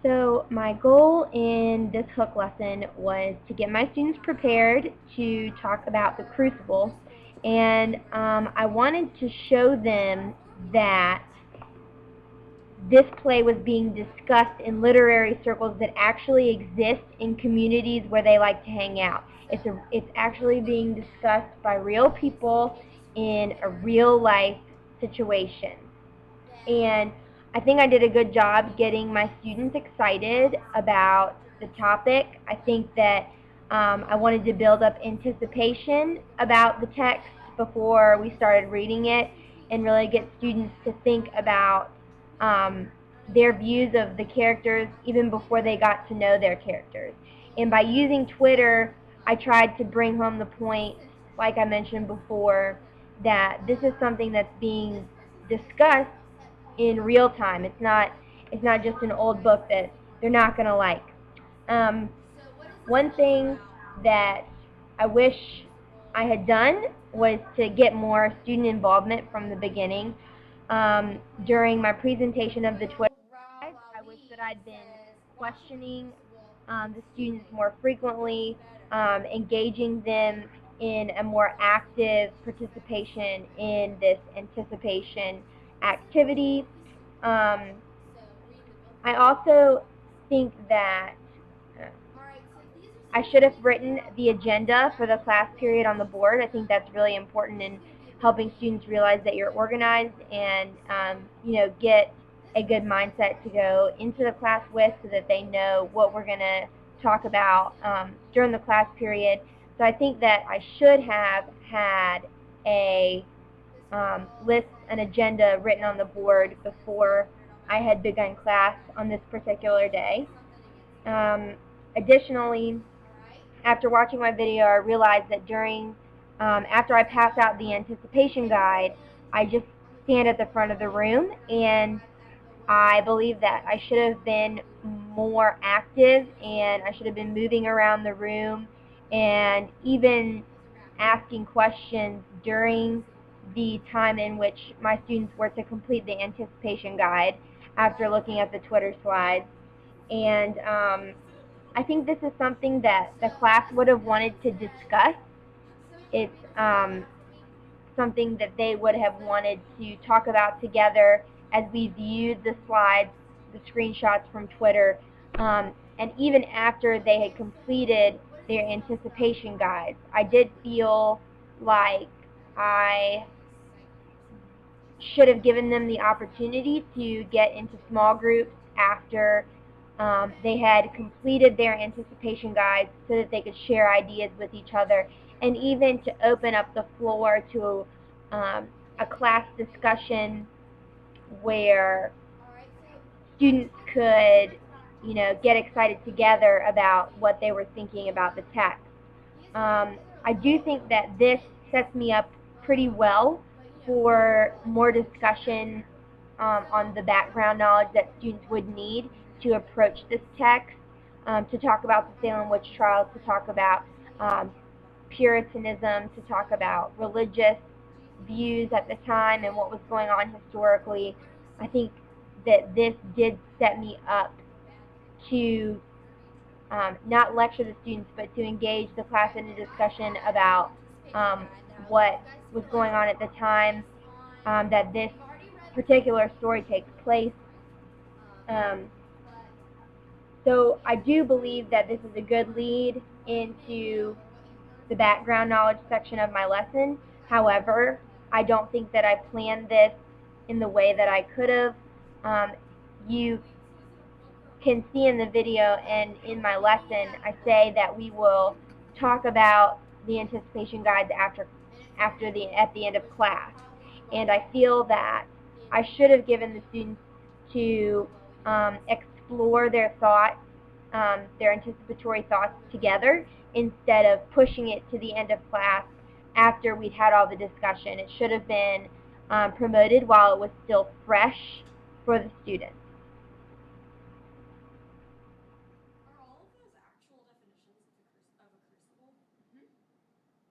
So my goal in this hook lesson was to get my students prepared to talk about the crucible, and I wanted to show them that this play was being discussed in literary circles that actually exist in communities where they like to hang out. It's actually being discussed by real people in a real life situation. And I think I did a good job getting my students excited about the topic. I think that I wanted to build up anticipation about the text before we started reading it and really get students to think about their views of the characters even before they got to know their characters. And by using Twitter, I tried to bring home the point, like I mentioned before, that this is something that's being discussed in real time. It's not just an old book that they're not going to like. Um, One thing that I wish I had done was to get more student involvement from the beginning. During my presentation of the Twitter slides, I wish that I'd been questioning the students more frequently, engaging them in a more active participation in this anticipation activity. Um, I also think that I should have written the agenda for the class period on the board. I think that's really important in helping students realize that you're organized and get a good mindset to go into the class with, so that they know what we're going to talk about during the class period. So I think that I should have had a list, an agenda written on the board before I had begun class on this particular day. Additionally, after watching my video, I realized that after I pass out the anticipation guide, I just stand at the front of the room, and I believe that I should have been more active, and I should have been moving around the room and even asking questions during the time in which my students were to complete the anticipation guide after looking at the Twitter slides. And I think this is something that the class would have wanted to discuss. It's something that they would have wanted to talk about together as we viewed the slides, the screenshots from Twitter, and even after they had completed their anticipation guides. I did feel like I should have given them the opportunity to get into small groups after they had completed their anticipation guides, so that they could share ideas with each other, and even to open up the floor to a class discussion where students could, get excited together about what they were thinking about the text. I do think that this sets me up pretty well for more discussion on the background knowledge that students would need to approach this text, to talk about the Salem witch trials, to talk about Puritanism, to talk about religious views at the time and what was going on historically. I think that this did set me up to not lecture the students, but to engage the class in a discussion about what was going on at the time that this particular story takes place. So I do believe that this is a good lead into the background knowledge section of my lesson. However, I don't think that I planned this in the way that I could have. You can see in the video and in my lesson, I say that we will talk about the anticipation guides at the end of class. And I feel that I should have given the students to explore their thoughts, their anticipatory thoughts together, instead of pushing it to the end of class after we'd had all the discussion. It should have been promoted while it was still fresh for the students.